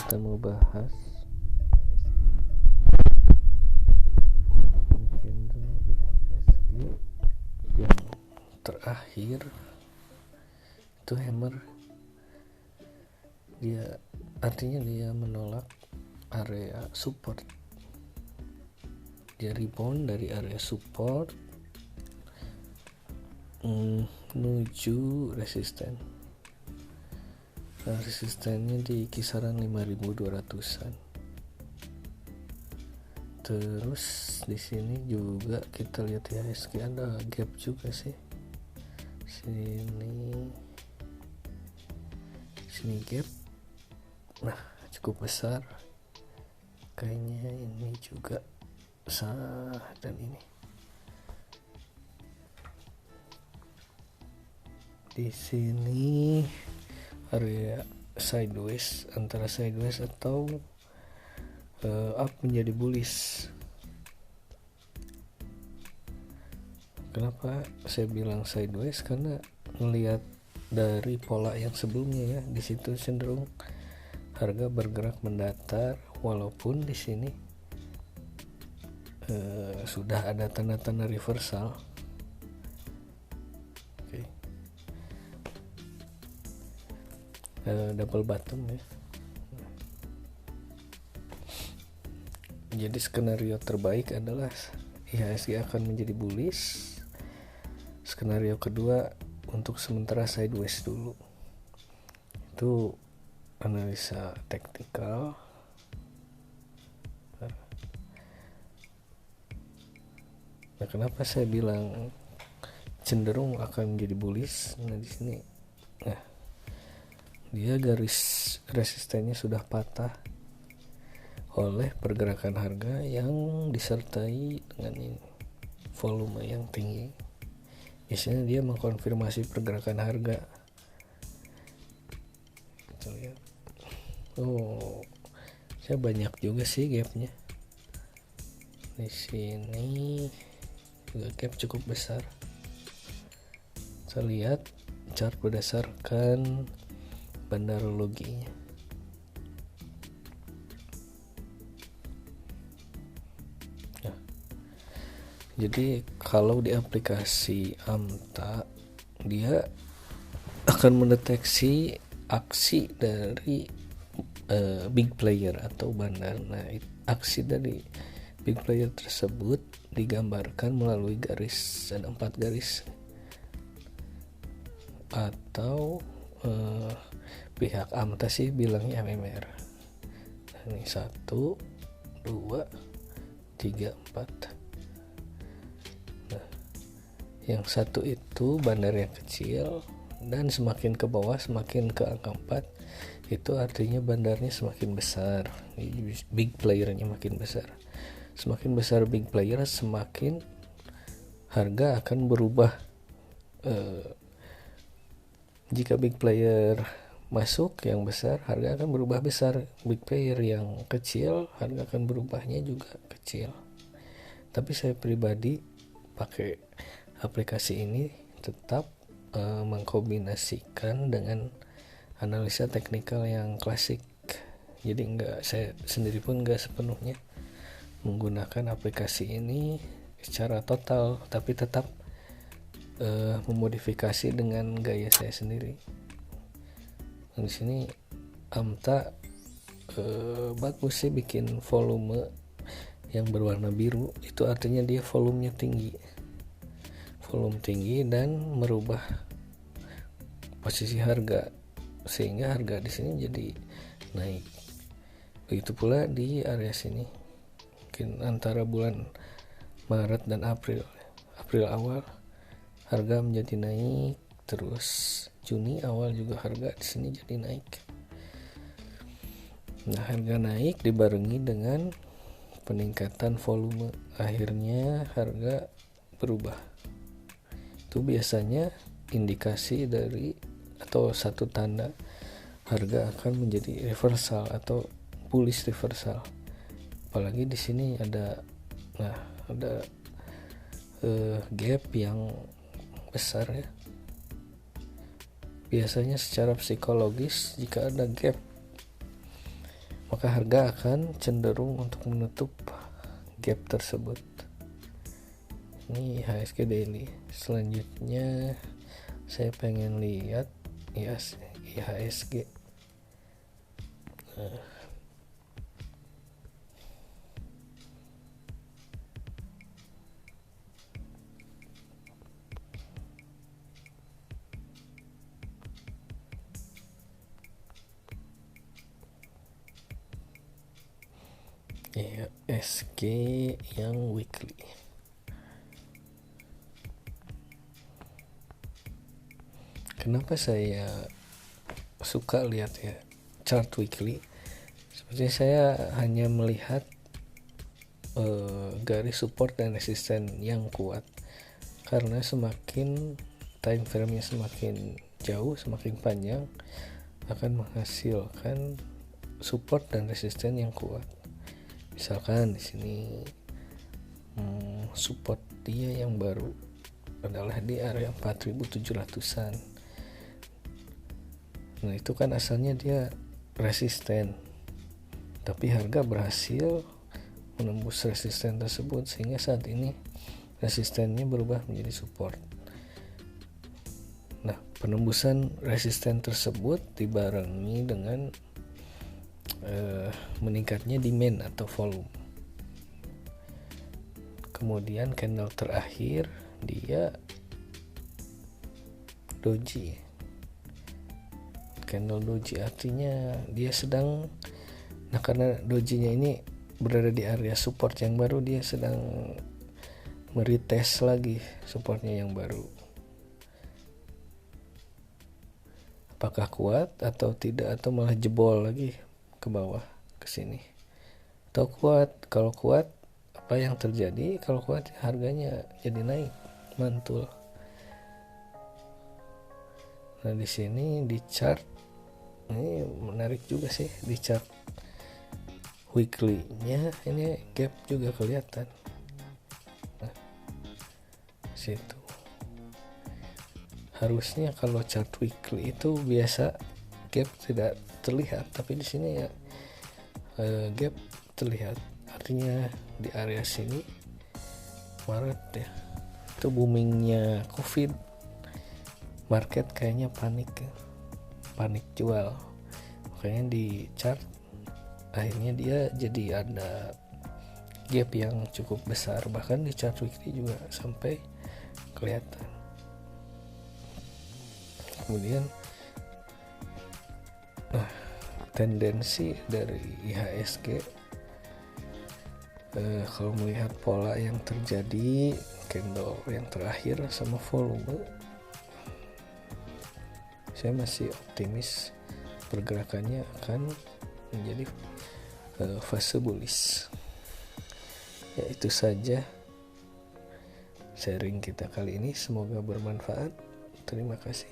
kita mau bahas Nintendo ISG yang terakhir itu Hammer. Artinya dia menolak area support, dia rebound dari area support menuju resisten. Resistennya di kisaran 5.200-an. Terus di sini juga kita lihat IHSG ada gap juga sih. Sini gap. Nah, cukup besar. Kayaknya ini juga sah, dan ini. Di sini area sideways, antara sideways atau up menjadi bullish. Kenapa saya bilang sideways? Karena melihat dari pola yang sebelumnya ya, di situ cenderung harga bergerak mendatar, walaupun di sini sudah ada tanda-tanda reversal. Double bottom ya. Jadi skenario terbaik adalah IHSG akan menjadi bullish. Skenario kedua untuk sementara sideways dulu. Itu analisa teknikal. Nah, kenapa saya bilang cenderung akan menjadi bullish? Nah, di sini dia garis resistennya sudah patah oleh pergerakan harga yang disertai dengan ini volume yang tinggi. Biasanya dia mengkonfirmasi pergerakan harga. Kita lihat. Saya banyak juga sih gapnya. Di sini juga gap cukup besar. Saya lihat chart berdasarkan bandarologinya. Jadi kalau di aplikasi AMTA, dia akan mendeteksi aksi dari big player atau bandar. Nah, aksi dari big player tersebut digambarkan melalui garis, ada 4 garis, atau pihak AMTA sih bilangnya MMR. Nah, ini 1, 2, 3, 4. Nah, yang satu itu bandar yang kecil, dan semakin ke bawah, semakin ke angka 4, itu artinya bandarnya semakin besar, big playernya makin besar. Semakin besar big player, semakin harga akan berubah. Jika big player masuk yang besar, harga akan berubah besar. Big player yang kecil, harga akan berubahnya juga kecil. Tapi saya pribadi pakai aplikasi ini tetap mengkombinasikan dengan analisa teknikal yang klasik. Jadi saya sendiri pun enggak sepenuhnya menggunakan aplikasi ini secara total, tapi tetap memodifikasi dengan gaya saya sendiri. Di sini AMTA bagus sih bikin volume yang berwarna biru. Itu artinya dia volumenya tinggi, dan merubah posisi harga, sehingga harga di sini jadi naik. Begitu pula di area sini, mungkin antara bulan Maret dan April awal harga menjadi naik, terus Juni awal juga harga di sini jadi naik. Nah, harga naik dibarengi dengan peningkatan volume, akhirnya harga berubah. Itu biasanya indikasi dari atau satu tanda harga akan menjadi reversal atau bullish reversal. Apalagi di sini ada gap yang besar ya. Biasanya secara psikologis, jika ada gap maka harga akan cenderung untuk menutup gap tersebut. Ini IHSG daily. Selanjutnya saya pengen lihat IHSG. IHSG yang weekly. Kenapa saya suka lihat chart weekly? Seperti saya hanya melihat garis support dan resisten yang kuat, karena semakin time frame-nya semakin jauh, semakin panjang, akan menghasilkan support dan resisten yang kuat. Misalkan di sini support dia yang baru adalah di area 4.700-an. Nah, itu kan asalnya dia resisten, tapi harga berhasil menembus resisten tersebut, sehingga saat ini resistennya berubah menjadi support. Nah, penembusan resisten tersebut dibarengi dengan meningkatnya demand atau volume. Kemudian candle terakhir dia doji. Candle doji artinya dia sedang, karena dojinya ini berada di area support yang baru, dia sedang meretest lagi supportnya yang baru. Apakah kuat atau tidak, atau malah jebol lagi ke bawah ke sini, atau kuat? Kalau kuat, apa yang terjadi? Kalau kuat, harganya jadi naik mantul. Nah, di sini di chart ini menarik juga sih, di chart weekly-nya ini gap juga kelihatan. Nah, situ harusnya kalau chart weekly itu biasa gap tidak terlihat, tapi di sini ya gap terlihat. Artinya di area sini Maret ya, itu boomingnya COVID, market kayaknya panik jual, makanya di chart akhirnya dia jadi ada gap yang cukup besar, bahkan di chart weekly juga sampai kelihatan. Kemudian tendensi dari IHSG, kalau melihat pola yang terjadi, candle yang terakhir sama volume, saya masih optimis pergerakannya akan menjadi fase bullish. Ya, itu saja sharing kita kali ini, semoga bermanfaat. Terima kasih.